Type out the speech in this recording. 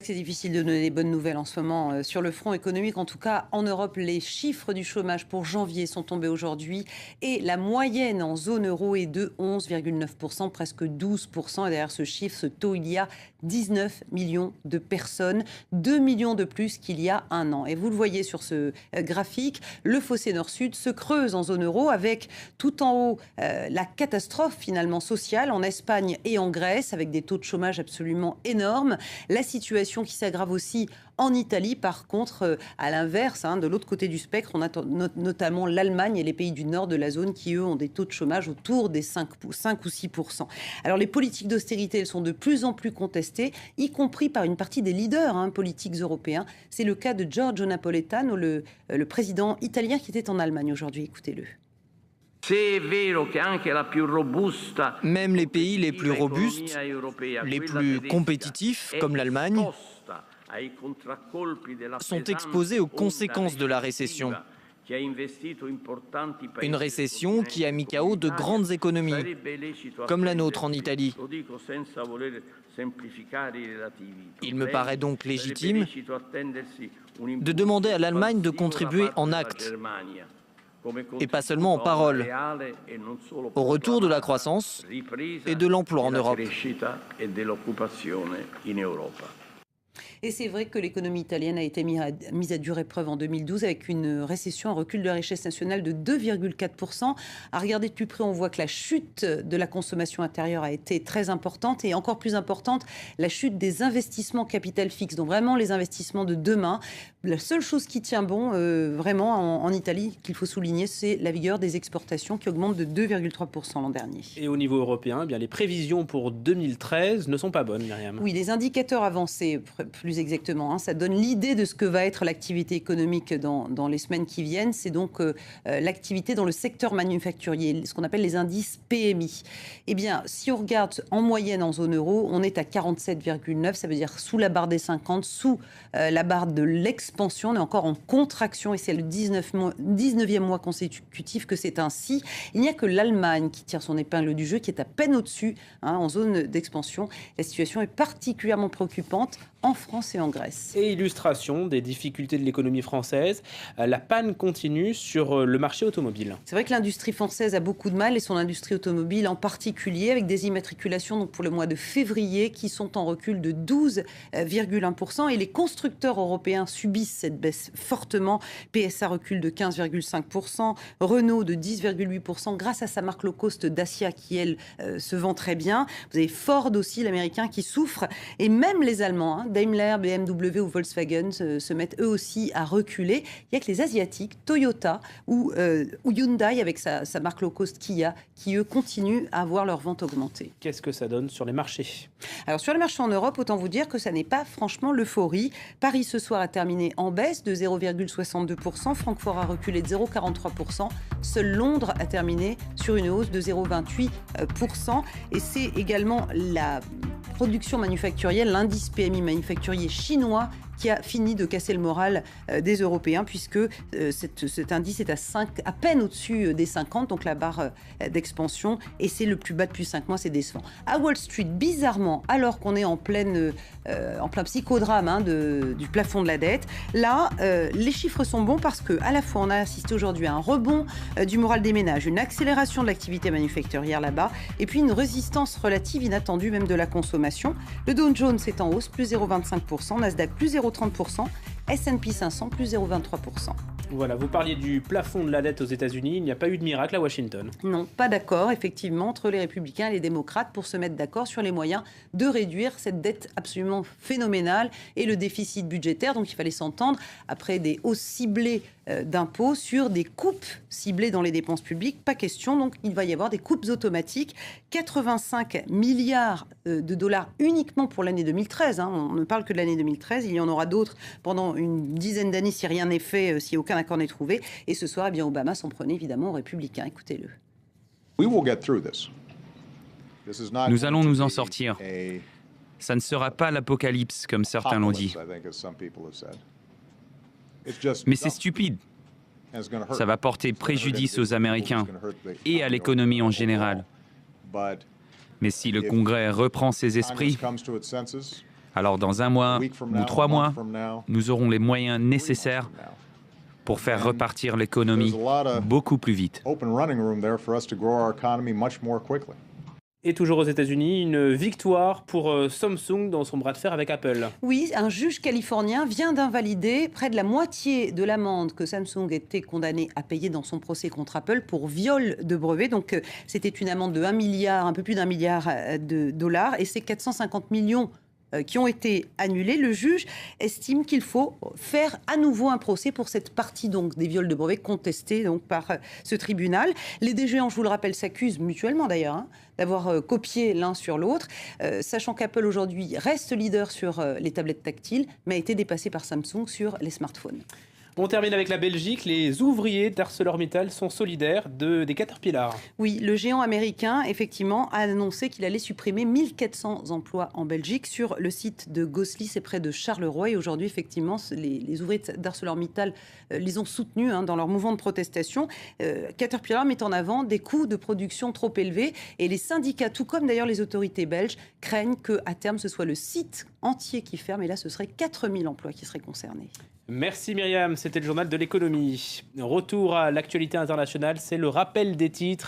C'est difficile de donner des bonnes nouvelles en ce moment sur le front économique. En tout cas, en Europe, les chiffres du chômage pour janvier sont tombés aujourd'hui et la moyenne en zone euro est de 11,9%, presque 12%. Et derrière ce chiffre, ce taux, il y a 19 millions de personnes, 2 millions de plus qu'il y a un an. Et vous le voyez sur ce graphique, le fossé nord-sud se creuse en zone euro avec tout en haut la catastrophe finalement sociale en Espagne et en Grèce avec des taux de chômage absolument énormes. La situation qui s'aggrave aussi en Italie, par contre, à l'inverse, de l'autre côté du spectre, on a notamment l'Allemagne et les pays du nord de la zone qui, eux, ont des taux de chômage autour des 5 ou 6%. Alors, les politiques d'austérité, elles sont de plus en plus contestées, y compris par une partie des leaders politiques européens. C'est le cas de Giorgio Napolitano, le président italien qui était en Allemagne aujourd'hui. Écoutez-le. Même les pays les plus robustes, les plus compétitifs, comme l'Allemagne, sont exposés aux conséquences de la récession. Une récession qui a mis KO de grandes économies, comme la nôtre en Italie. Il me paraît donc légitime de demander à l'Allemagne de contribuer en actes, et pas seulement en paroles, au retour de la croissance et de l'emploi en Europe. Et c'est vrai que l'économie italienne a été mise à dure épreuve en 2012 avec une récession, un recul de la richesse nationale de 2,4%. À regarder de plus près, on voit que la chute de la consommation intérieure a été très importante et encore plus importante, la chute des investissements capital fixe, donc vraiment les investissements de demain. La seule chose qui tient bon vraiment en Italie, qu'il faut souligner, c'est la vigueur des exportations qui augmente de 2,3% l'an dernier. Et au niveau européen, eh bien, les prévisions pour 2013 ne sont pas bonnes, Myriam. Oui, les indicateurs avancés, plus exactement, ça donne l'idée de ce que va être l'activité économique dans les semaines qui viennent. C'est donc l'activité dans le secteur manufacturier, ce qu'on appelle les indices PMI. Eh bien, si on regarde en moyenne en zone euro, on est à 47,9, ça veut dire sous la barre des 50, sous la barre de l'expansion. On est encore en contraction et c'est le 19e mois consécutif que c'est ainsi. Il n'y a que l'Allemagne qui tire son épingle du jeu, qui est à peine au-dessus en zone d'expansion. La situation est particulièrement préoccupante en France et en Grèce. Et illustration des difficultés de l'économie française, la panne continue sur le marché automobile. C'est vrai que l'industrie française a beaucoup de mal, et son industrie automobile en particulier, avec des immatriculations donc pour le mois de février qui sont en recul de 12,1%. Et les constructeurs européens subissent cette baisse fortement. PSA recule de 15,5%, Renault de 10,8% grâce à sa marque low cost Dacia qui, elle, se vend très bien. Vous avez Ford aussi, l'américain, qui souffre. Et même les Allemands, Daimler, BMW ou Volkswagen se mettent eux aussi à reculer. Il n'y a que les Asiatiques, Toyota ou Hyundai avec sa marque low cost Kia, qui eux continuent à voir leur vente augmenter. Qu'est-ce que ça donne sur les marchés ? Alors sur les marchés en Europe, autant vous dire que ça n'est pas franchement l'euphorie. Paris ce soir a terminé en baisse de 0,62%, Francfort a reculé de 0,43%, seul Londres a terminé sur une hausse de 0,28%. Et c'est également la production manufacturière, l'indice PMI manufacturier chinois qui a fini de casser le moral des Européens, puisque cet indice est à peine au-dessus des 50, donc la barre d'expansion, et c'est le plus bas depuis 5 mois, c'est décevant. À Wall Street, bizarrement, alors qu'on est en plein psychodrame du plafond de la dette, là, les chiffres sont bons parce qu'à la fois, on a assisté aujourd'hui à un rebond du moral des ménages, une accélération de l'activité manufacturière là-bas, et puis une résistance relative inattendue même de la consommation. Le Dow Jones est en hausse, plus 0,25%, Nasdaq plus 0,30%, S&P 500 plus 0,23%. Voilà, vous parliez du plafond de la dette aux États-Unis. Il n'y a pas eu de miracle à Washington. Non, pas d'accord, effectivement, entre les républicains et les démocrates pour se mettre d'accord sur les moyens de réduire cette dette absolument phénoménale et le déficit budgétaire. Donc il fallait s'entendre après des hausses ciblées d'impôts sur des coupes ciblées dans les dépenses publiques. Pas question, donc il va y avoir des coupes automatiques. 85 milliards de dollars uniquement pour l'année 2013. On ne parle que de l'année 2013. Il y en aura d'autres pendant une dizaine d'années si rien n'est fait, si aucun accord n'est trouvé. Et ce soir, Obama s'en prenait évidemment aux républicains. Écoutez-le. Nous allons nous en sortir. Ça ne sera pas l'apocalypse, comme certains l'ont dit. Mais c'est stupide. Ça va porter préjudice aux Américains et à l'économie en général. Mais si le Congrès reprend ses esprits, Alors dans 1 mois ou 3 mois, nous aurons les moyens nécessaires pour faire repartir l'économie beaucoup plus vite. Et toujours aux États-Unis, une victoire pour Samsung dans son bras de fer avec Apple. Oui, un juge californien vient d'invalider près de la moitié de l'amende que Samsung était condamné à payer dans son procès contre Apple pour viol de brevet. Donc c'était une amende de 1 milliard, un peu plus d'1 milliard de dollars, et c'est 450 millions qui ont été annulés. Le juge estime qu'il faut faire à nouveau un procès pour cette partie donc des viols de brevets contestés donc par ce tribunal. Les deux géants, je vous le rappelle, s'accusent mutuellement d'ailleurs d'avoir copié l'un sur l'autre, sachant qu'Apple aujourd'hui reste leader sur les tablettes tactiles, mais a été dépassé par Samsung sur les smartphones. On termine avec la Belgique. Les ouvriers d'ArcelorMittal sont solidaires des Caterpillar. Oui, le géant américain, effectivement, a annoncé qu'il allait supprimer 1400 emplois en Belgique sur le site de Gosselies, c'est près de Charleroi. Et aujourd'hui, effectivement, les ouvriers d'ArcelorMittal les ont soutenus dans leur mouvement de protestation. Caterpillar met en avant des coûts de production trop élevés. Et les syndicats, tout comme d'ailleurs les autorités belges, craignent qu'à terme, ce soit le site entier qui ferme. Et là, ce serait 4000 emplois qui seraient concernés. Merci Myriam, c'était le journal de l'économie. Retour à l'actualité internationale, c'est le rappel des titres